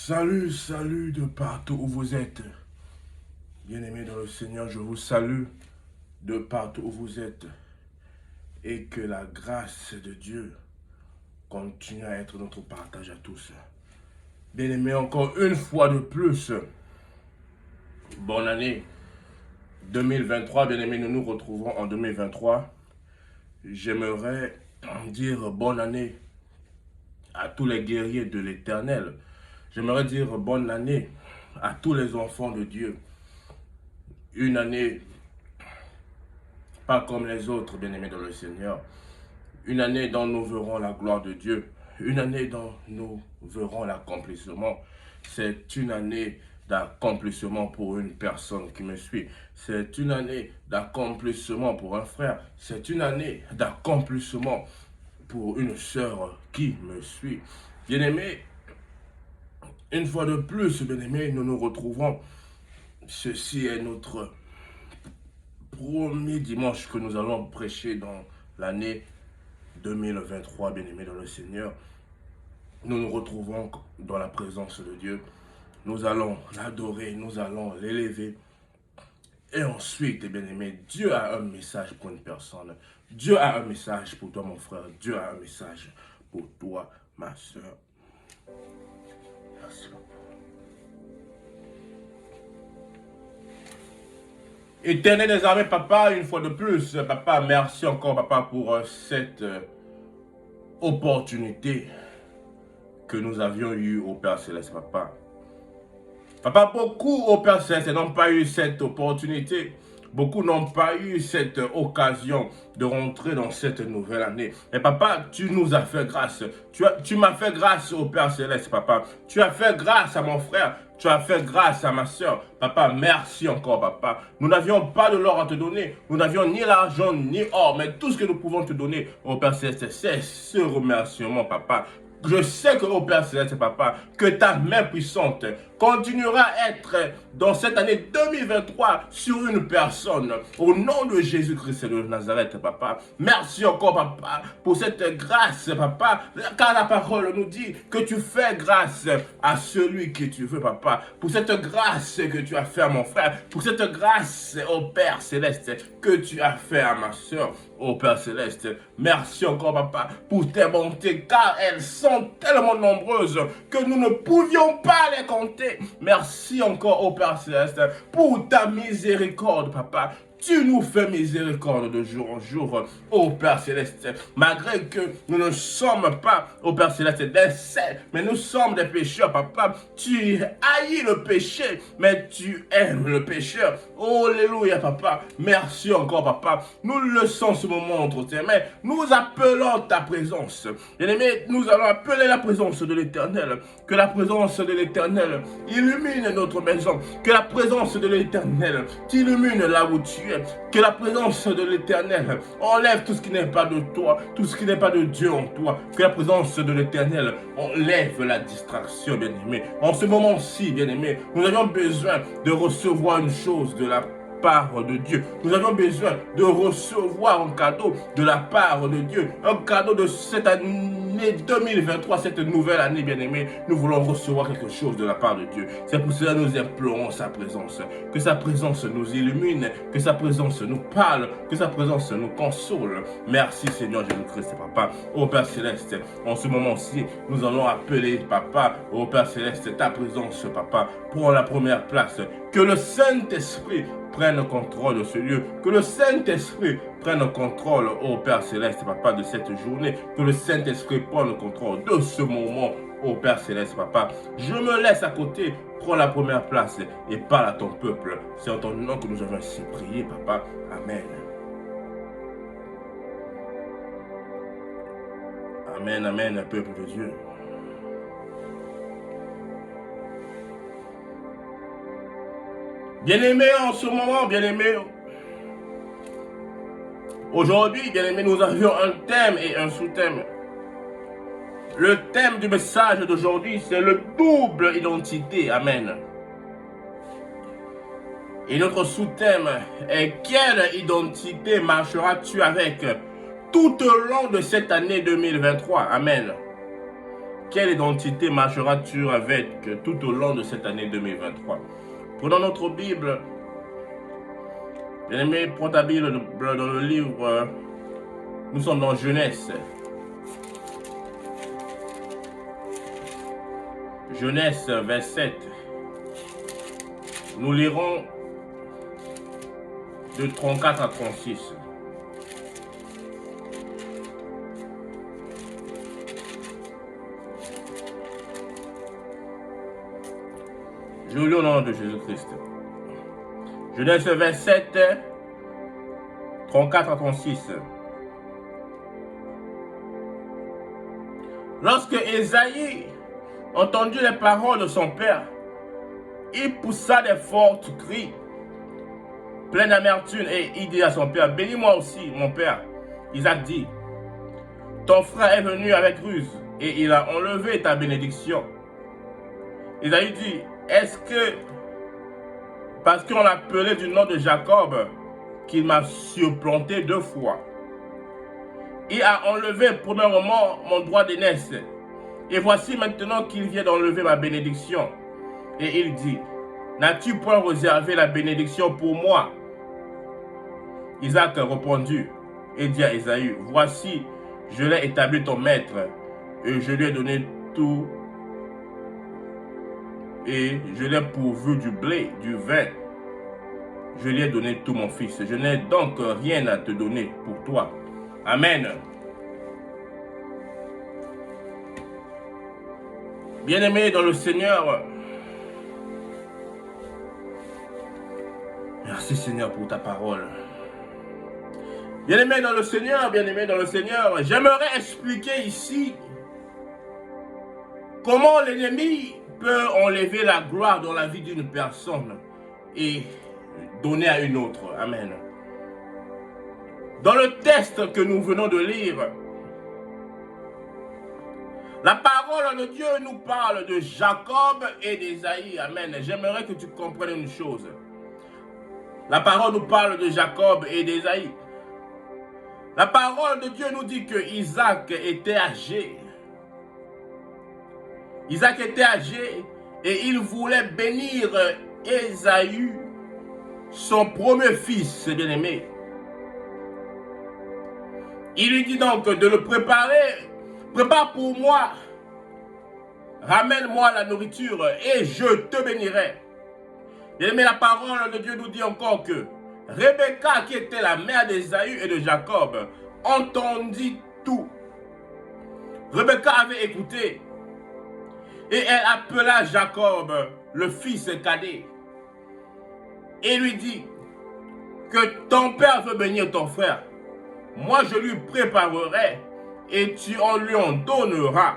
Salut, salut de partout où vous êtes. Bien-aimés dans le Seigneur, je vous salue de partout où vous êtes. Et que la grâce de Dieu continue à être notre partage à tous. Bien-aimés, encore une fois de plus, bonne année 2023. Bien-aimés, nous nous retrouvons en 2023. J'aimerais dire bonne année à tous les guerriers de l'Éternel. J'aimerais dire bonne année à tous les enfants de Dieu. Une année pas comme les autres, bien-aimés dans le Seigneur. Une année dont nous verrons la gloire de Dieu. Une année dont nous verrons l'accomplissement. C'est une année d'accomplissement pour une personne qui me suit. C'est une année d'accomplissement pour un frère. C'est une année d'accomplissement pour une sœur qui me suit. Bien-aimés, une fois de plus, bien-aimés, nous nous retrouvons. Ceci est notre premier dimanche que nous allons prêcher dans l'année 2023, bien-aimés dans le Seigneur. Nous nous retrouvons dans la présence de Dieu. Nous allons l'adorer, nous allons l'élever. Et ensuite, bien-aimés, Dieu a un message pour une personne. Dieu a un message pour toi, mon frère. Dieu a un message pour toi, ma soeur. Merci, papa. Éternel des armées, papa, une fois de plus, papa, merci encore, papa, pour cette opportunité que nous avions eue au Père Céleste, papa. Papa, beaucoup au Père Céleste n'ont pas eu cette opportunité. Beaucoup n'ont pas eu cette occasion de rentrer dans cette nouvelle année. Et papa, tu nous as fait grâce. Tu m'as fait grâce au Père Céleste, papa. Tu as fait grâce à mon frère. Tu as fait grâce à ma soeur. Papa, merci encore, papa. Nous n'avions pas de l'or à te donner. Nous n'avions ni l'argent, ni or. Mais tout ce que nous pouvons te donner au Père Céleste, c'est ce remerciement, papa. Je sais que, au Père Céleste, papa, que ta main puissante continuera à être dans cette année 2023 sur une personne. Au nom de Jésus-Christ de Nazareth, papa. Merci encore, papa, pour cette grâce, papa. Car la parole nous dit que tu fais grâce à celui que tu veux, papa. Pour cette grâce que tu as fait à mon frère. Pour cette grâce, au Père Céleste, que tu as fait à ma soeur. Au Père Céleste, merci encore, papa, pour tes bontés, car elles sont tellement nombreuses que nous ne pouvions pas les compter. Merci encore, au Père Céleste, pour ta miséricorde, papa. Tu nous fais miséricorde de jour en jour, ô Père Céleste. Malgré que nous ne sommes pas, ô Père Céleste, des saints, mais nous sommes des pécheurs, papa. Tu haïs le péché, mais tu aimes le pécheur. Alléluia, papa. Merci encore, papa. Nous le laissons ce moment entre tes mains. Nous appelons ta présence. Bien-aimés, nous allons appeler la présence de l'Éternel. Que la présence de l'Éternel illumine notre maison. Que la présence de l'Éternel t'illumine là où tu es. Que la présence de l'Éternel enlève tout ce qui n'est pas de toi, tout ce qui n'est pas de Dieu en toi. Que la présence de l'Éternel enlève la distraction, bien-aimé. En ce moment-ci, bien-aimé, nous avons besoin de recevoir une chose de la part de Dieu. Nous avons besoin de recevoir un cadeau de la part de Dieu. Un cadeau de cette année 2023, cette nouvelle année, bien-aimée. Nous voulons recevoir quelque chose de la part de Dieu. C'est pour cela que nous implorons sa présence. Que sa présence nous illumine, que sa présence nous parle, que sa présence nous console. Merci Seigneur Jésus-Christ, papa. Ô Père Céleste, en ce moment-ci, nous allons appeler, papa, ô Père Céleste, ta présence, papa. Prends la première place. Que le Saint-Esprit prenne contrôle de ce lieu. Que le Saint-Esprit prenne contrôle, ô Père Céleste, papa, de cette journée. Que le Saint-Esprit prenne contrôle de ce moment, ô Père Céleste, papa. Je me laisse à côté, prends la première place et parle à ton peuple. C'est en ton nom que nous avons ainsi prié, papa. Amen. Amen, amen, peuple de Dieu. Bien-aimés, en ce moment, bien-aimés, aujourd'hui, bien-aimés, nous avions un thème et un sous-thème. Le thème du message d'aujourd'hui, c'est le double identité. Amen. Et notre sous-thème est: quelle identité marcheras-tu avec tout au long de cette année 2023? Amen. quelle identité marcheras-tu avec tout au long de cette année 2023? Prenons notre Bible. Bien-aimé, prends ta Bible dans le livre. Nous sommes dans Genèse. Genèse, verset 7. Nous lirons de 34 à 36. Je lis au nom de Jésus-Christ. Genèse 27, 34 à 36. Lorsque Ésaïe entendit les paroles de son père, il poussa des forts cris, plein d'amertume, et il dit à son père, bénis-moi aussi, mon père. Isaac dit, ton frère est venu avec ruse, et il a enlevé ta bénédiction. Ésaïe dit, est-ce que, parce qu'on l'appelait du nom de Jacob, qu'il m'a supplanté 2 fois? Il a enlevé premièrement mon droit d'aînesse, et voici maintenant qu'il vient d'enlever ma bénédiction. Et il dit, n'as-tu point réservé la bénédiction pour moi? Isaac répondit et dit à Ésaü, voici, je l'ai établi ton maître, et je lui ai donné tout, et je l'ai pourvu du blé, du vin. Je lui ai donné tout, mon fils. Je n'ai donc rien à te donner pour toi. Amen. Bien-aimé dans le Seigneur, merci Seigneur pour ta parole. Bien-aimé dans le Seigneur, j'aimerais expliquer ici comment l'ennemi peut enlever la gloire dans la vie d'une personne et donner à une autre. Amen. Dans le texte que nous venons de lire, la parole de Dieu nous parle de Jacob et d'Ésaïe. Amen. J'aimerais que tu comprennes une chose. La parole nous parle de Jacob et d'Ésaïe. La parole de Dieu nous dit que Isaac était âgé. Isaac était âgé et il voulait bénir Ésaü, son premier fils bien-aimé. Il lui dit donc de le préparer. Prépare pour moi, ramène-moi la nourriture et je te bénirai. Bien-aimé, la parole de Dieu nous dit encore que Rebecca, qui était la mère d'Ésaü et de Jacob, entendit tout. Rebecca avait écouté et elle appela Jacob, le fils cadet, et lui dit que ton père veut bénir ton frère. Moi, je lui préparerai et tu en lui en donneras.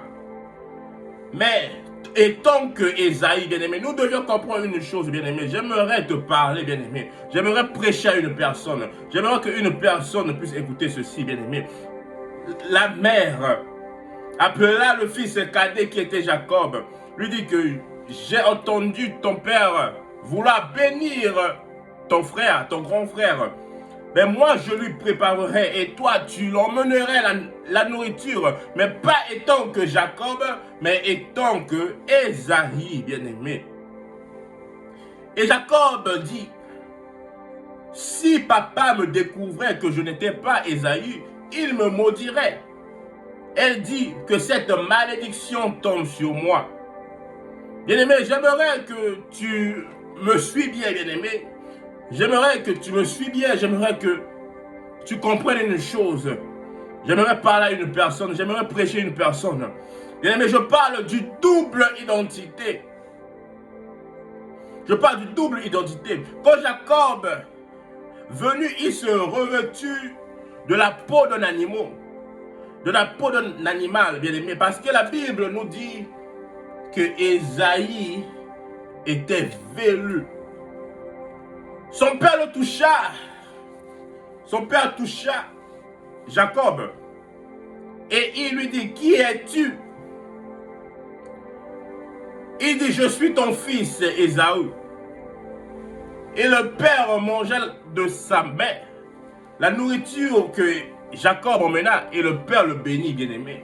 Mais étant que Ésaïe, bien-aimé, nous devions comprendre une chose, bien-aimé. J'aimerais te parler, bien-aimé. J'aimerais prêcher à une personne. J'aimerais qu'une personne puisse écouter ceci, bien-aimé. La mère appela le fils cadet qui était Jacob. Lui dit que j'ai entendu ton père vouloir bénir ton frère, ton grand frère. Mais moi, je lui préparerai et toi, tu l'emmènerais la nourriture. Mais pas étant que Jacob, mais étant que Ésaïe, bien-aimé. Et Jacob dit, si papa me découvrait que je n'étais pas Ésaïe, il me maudirait. Elle dit que cette malédiction tombe sur moi. Bien-aimé, j'aimerais que tu me suis bien, bien-aimé. J'aimerais que tu me suis bien, j'aimerais que tu comprennes une chose. J'aimerais parler à une personne, j'aimerais prêcher à une personne. Mais je parle du double identité. Je parle du double identité. Quand Jacob venu, il se revêtut de la peau d'un animal. De la peau d'un animal, bien aimé. Parce que la Bible nous dit que Ésaïe était velu. Son père le toucha. Son père toucha Jacob. Et il lui dit, qui es-tu? Il dit, je suis ton fils Ésaü. Et le père mangeait de sa main la nourriture que Jacob emmena et le père le bénit, bien-aimé.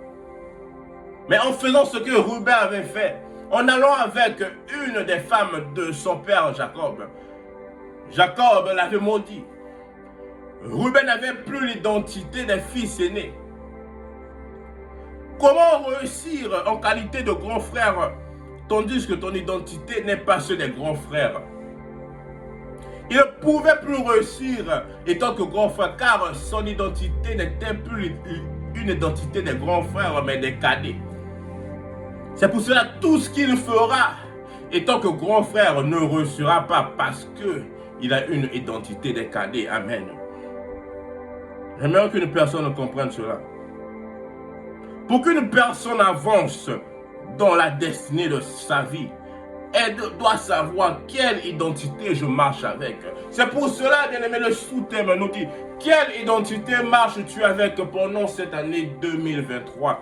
Mais en faisant ce que Ruben avait fait, en allant avec une des femmes de son père Jacob, Jacob l'avait maudit. Ruben n'avait plus l'identité des fils aînés. Comment réussir en qualité de grand frère, tandis que ton identité n'est pas celle des grands frères? Il ne pouvait plus réussir étant que grand frère, car son identité n'était plus une identité des grands frères, mais des cadets. C'est pour cela tout ce qu'il fera, étant que grand frère, ne réussira pas parce qu'il a une identité des cadets. Amen. J'aimerais qu'une personne comprenne cela. Pour qu'une personne avance dans la destinée de sa vie, elle doit savoir quelle identité je marche avec. C'est pour cela, bien aimé, le sous-thème nous dit, quelle identité marches-tu avec pendant cette année 2023?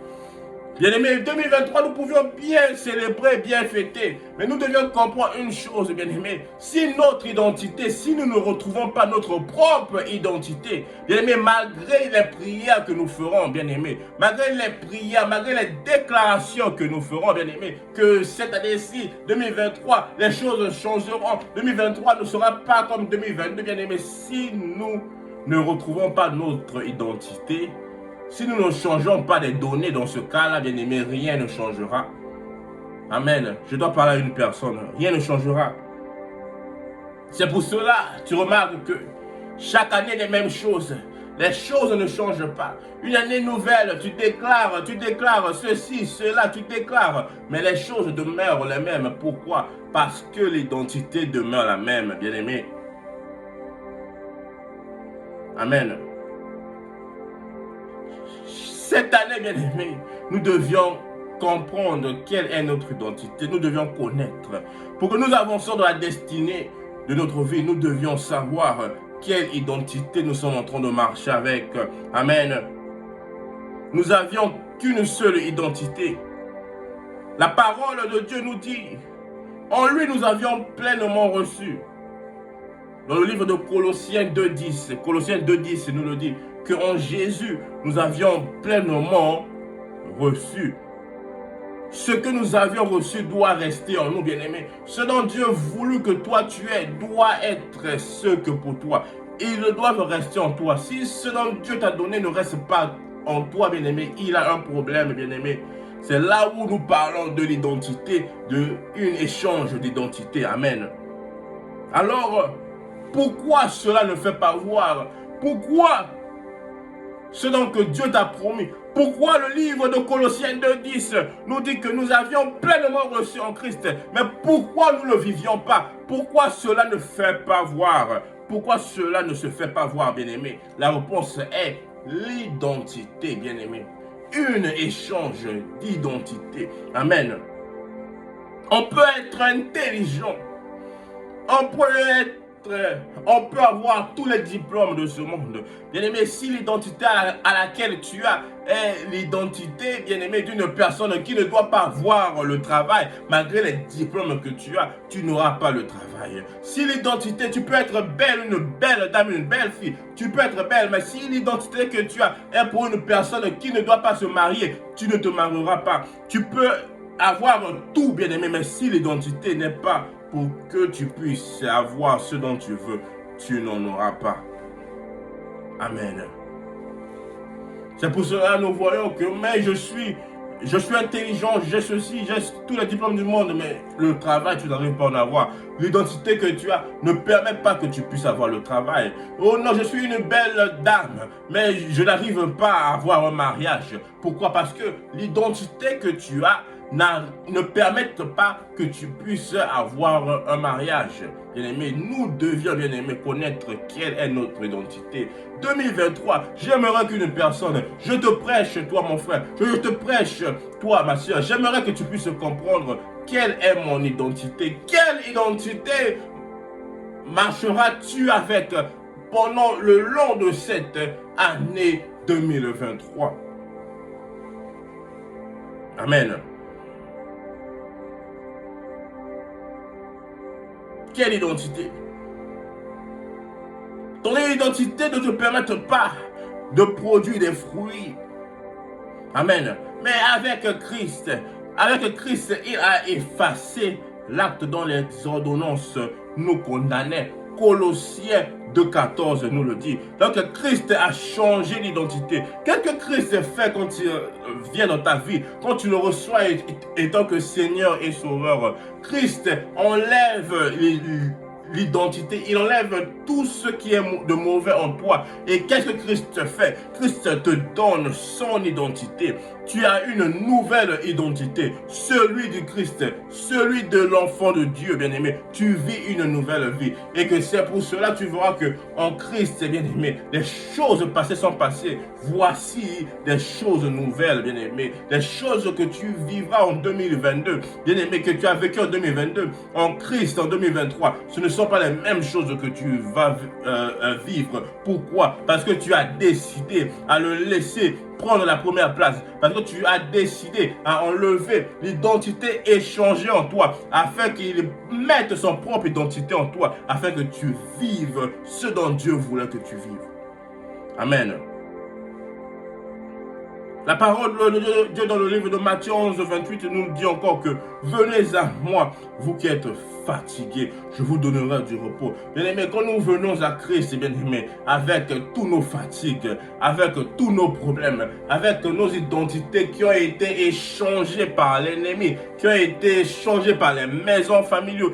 Bien aimé, 2023, nous pouvions bien célébrer, bien fêter. Mais nous devions comprendre une chose, bien aimé. Si notre identité, si nous ne retrouvons pas notre propre identité, bien aimé, malgré les prières que nous ferons, bien aimé, malgré les prières, malgré les déclarations que nous ferons, bien aimé, que cette année-ci, 2023, les choses changeront. 2023 ne sera pas comme 2022, bien aimé. Si nous ne retrouvons pas notre identité, si nous ne changeons pas les données dans ce cas-là, bien aimé, rien ne changera. Amen. Je dois parler à une personne. Rien ne changera. C'est pour cela, tu remarques que chaque année, les mêmes choses. Les choses ne changent pas. Une année nouvelle, tu déclares ceci, cela, tu déclares. Mais les choses demeurent les mêmes. Pourquoi? Parce que l'identité demeure la même, bien aimé. Amen. Cette année, bien aimé, nous devions comprendre quelle est notre identité. Nous devions connaître. Pour que nous avancions dans la destinée de notre vie, nous devions savoir quelle identité nous sommes en train de marcher avec. Amen. Nous n'avions qu'une seule identité. La parole de Dieu nous dit, en lui nous avions pleinement reçu. Dans le livre de Colossiens 2.10, Colossiens 2.10 nous le dit, qu'en Jésus, nous avions pleinement reçu. Ce que nous avions reçu doit rester en nous, bien-aimés. Ce dont Dieu voulut que toi tu es, doit être ce que pour toi. Ils doivent rester en toi. Si ce dont Dieu t'a donné ne reste pas en toi, bien-aimé, il a un problème, bien-aimé. C'est là où nous parlons de l'identité, d'un échange d'identité. Amen. Alors, pourquoi cela ne fait pas voir? Pourquoi ce dont que Dieu t'a promis? Pourquoi le livre de Colossiens 2.10 nous dit que nous avions pleinement reçu en Christ? Mais pourquoi nous ne le vivions pas? Pourquoi cela ne fait pas voir? Pourquoi cela ne se fait pas voir, bien-aimé? La réponse est l'identité, bien-aimé. Un échange d'identité. Amen. On peut être intelligent. On peut avoir tous les diplômes de ce monde. Bien-aimé, si l'identité à laquelle tu as est l'identité, bien-aimé, d'une personne qui ne doit pas voir le travail, malgré les diplômes que tu as, tu n'auras pas le travail. Si l'identité, tu peux être belle, une belle dame, une belle fille, tu peux être belle, mais si l'identité que tu as est pour une personne qui ne doit pas se marier, tu ne te marieras pas. Tu peux avoir tout, bien-aimé, mais si l'identité n'est pas pour que tu puisses avoir ce dont tu veux, tu n'en auras pas. Amen. C'est pour cela que nous voyons que mais je suis intelligent, j'ai ceci, j'ai tous les diplômes du monde, mais le travail, tu n'arrives pas à en avoir. L'identité que tu as ne permet pas que tu puisses avoir le travail. Oh non, je suis une belle dame, mais je n'arrive pas à avoir un mariage. Pourquoi? Parce que l'identité que tu as ne permettent pas que tu puisses avoir un mariage. Bien-aimé, nous devions, bien-aimé, connaître quelle est notre identité. 2023, j'aimerais qu'une personne, je te prêche, toi mon frère, je te prêche, toi ma soeur, j'aimerais que tu puisses comprendre quelle est mon identité. Quelle identité marcheras-tu avec pendant le long de cette année 2023? Amen. Quelle identité? Ton identité ne te permet pas de produire des fruits. Amen. Mais avec Christ, il a effacé l'acte dont les ordonnances nous condamnaient. Colossiens 2,14 nous le dit. Donc Christ a changé l'identité. Qu'est-ce que Christ fait quand il vient dans ta vie, quand tu le reçois étant que Seigneur et Sauveur? Christ enlève l'identité, il enlève tout ce qui est de mauvais en toi. Et qu'est-ce que Christ fait? Christ te donne son identité. Tu as une nouvelle identité, celui du Christ, celui de l'enfant de Dieu, bien-aimé. Tu vis une nouvelle vie. Et que c'est pour cela que tu verras que en Christ, bien-aimé, les choses passées sont passées. Voici des choses nouvelles, bien-aimé. Des choses que tu vivras en 2022, bien-aimé, que tu as vécu en 2022, en Christ en 2023. Ce ne sont pas les mêmes choses que tu vas vivre. Pourquoi? Parce que tu as décidé à le laisser prendre la première place, parce que tu as décidé à enlever l'identité échangée en toi, afin qu'il mette son propre identité en toi, afin que tu vives ce dont Dieu voulait que tu vives. Amen. La parole de Dieu dans le livre de Matthieu 11, 28 nous dit encore que venez à moi, vous qui êtes fatigués, je vous donnerai du repos. Bien-aimés, quand nous venons à Christ, bien-aimés, avec tous nos fatigues, avec tous nos problèmes, avec nos identités qui ont été échangées par l'ennemi, qui ont été échangées par les maisons familiales,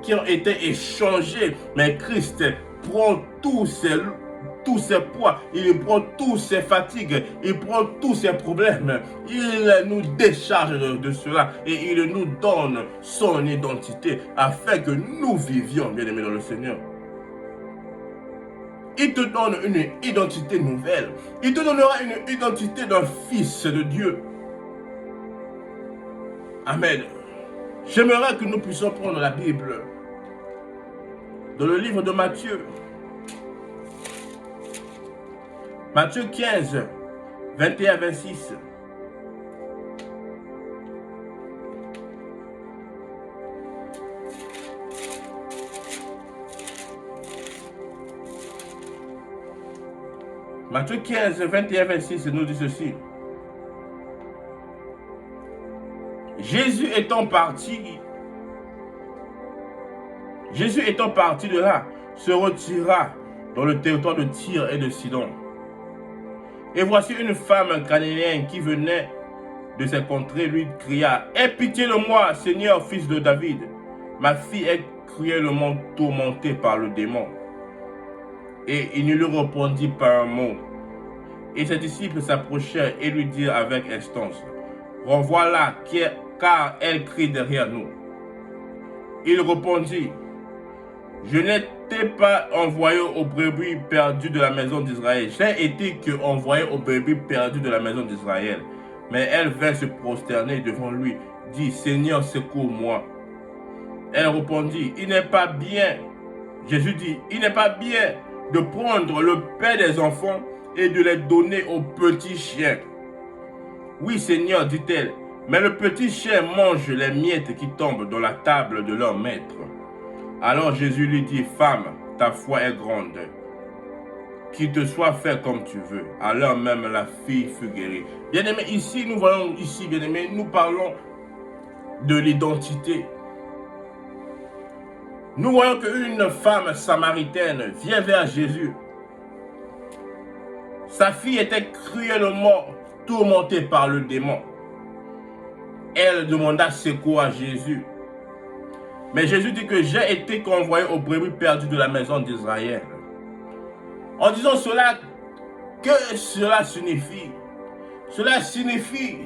qui ont été échangées, mais Christ prend tous ces poids, il prend tous ces fatigues, il prend tous ces problèmes, il nous décharge de cela et il nous donne son identité afin que nous vivions, bien-aimés dans le Seigneur. Il te donne une identité nouvelle. Il te donnera une identité d'un fils de Dieu. Amen. J'aimerais que nous puissions prendre la Bible dans le livre de Matthieu. Matthieu 15, 21-26. Matthieu 15, 21-26 nous dit ceci. Jésus étant parti de là, se retira dans le territoire de Tyr et de Sidon. Et voici une femme cananéenne qui venait de ces contrées lui cria « Aie pitié de moi, Seigneur, fils de David. Ma fille est cruellement tourmentée par le démon. » Et il ne lui répondit pas un mot. Et ses disciples s'approchèrent et lui dirent avec instance « Renvoie-la, car elle crie derrière nous. » Il répondit « Je n'étais pas envoyé aux brebis perdues de la maison d'Israël. J'ai été que envoyé aux brebis perdues de la maison d'Israël. » Mais elle vint se prosterner devant lui, dit « Seigneur, secours-moi. » Elle répondit « Il n'est pas bien. » Jésus dit « Il n'est pas bien de prendre le pain des enfants et de les donner aux petits chiens. » « Oui, Seigneur, dit-elle, mais le petit chien mange les miettes qui tombent dans la table de leur maître. » Alors Jésus lui dit « Femme, ta foi est grande. Qu'il te soit fait comme tu veux. » Alors même la fille fut guérie. Bien-aimé, ici, nous voyons, bien-aimé, nous parlons de l'identité. Nous voyons qu'une femme samaritaine vient vers Jésus. Sa fille était cruellement tourmentée par le démon. Elle demanda secours à Jésus. Mais Jésus dit que j'ai été convoyé aux brebis perdues de la maison d'Israël. En disant cela, que cela signifie? Cela signifie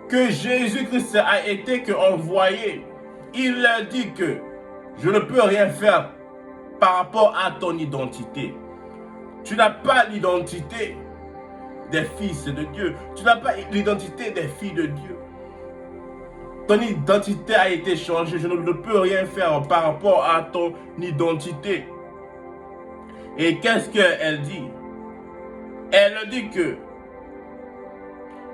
que Jésus-Christ a été envoyé. Il dit que je ne peux rien faire par rapport à ton identité. Tu n'as pas l'identité des fils de Dieu. Tu n'as pas l'identité des filles de Dieu. Ton identité a été changée. Je ne peux rien faire par rapport à ton identité. Et qu'est-ce qu'elle dit? Elle dit que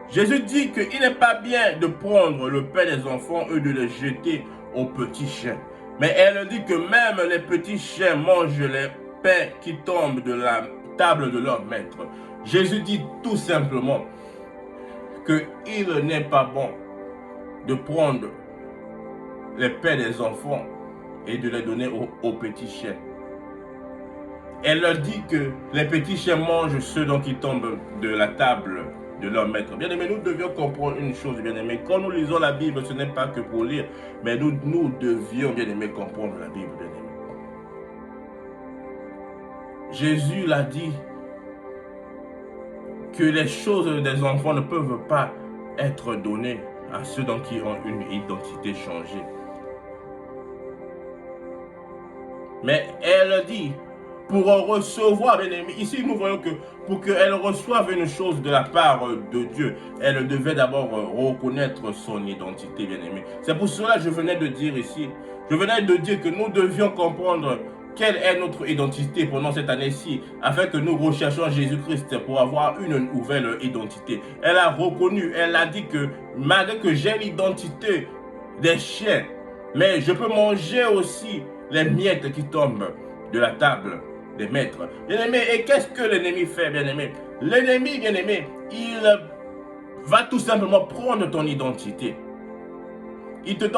Jésus dit qu'il n'est pas bien de prendre le pain des enfants et de le jeter aux petits chiens. Mais elle dit que même les petits chiens mangent les pains qui tombent de la table de leur maître. Jésus dit tout simplement qu'il n'est pas bon de prendre les paix des enfants et de les donner aux petits chiens. Elle leur dit que les petits chiens mangent ceux dont ils tombent de la table de leur maître. Bien aimé, nous devions comprendre une chose, bien aimé. Quand nous lisons la Bible, ce n'est pas que pour lire, mais nous devions, bien aimé, comprendre la Bible, bien aimé. Jésus l'a dit que les choses des enfants ne peuvent pas être données à ceux qui ont une identité changée. Mais elle dit, pour recevoir, bien aimé, ici nous voyons que pour qu'elle reçoive une chose de la part de Dieu, elle devait d'abord reconnaître son identité, bien aimé. C'est pour cela que je venais de dire ici, je venais de dire que nous devions comprendre quelle est notre identité pendant cette année-ci, afin que nous recherchions Jésus-Christ pour avoir une nouvelle identité. Elle a reconnu, elle a dit que malgré que j'ai l'identité des chiens, mais je peux manger aussi les miettes qui tombent de la table des maîtres. Bien-aimé, et qu'est-ce que l'ennemi fait, bien-aimé? L'ennemi, bien-aimé, il va tout simplement prendre ton identité. Il te donne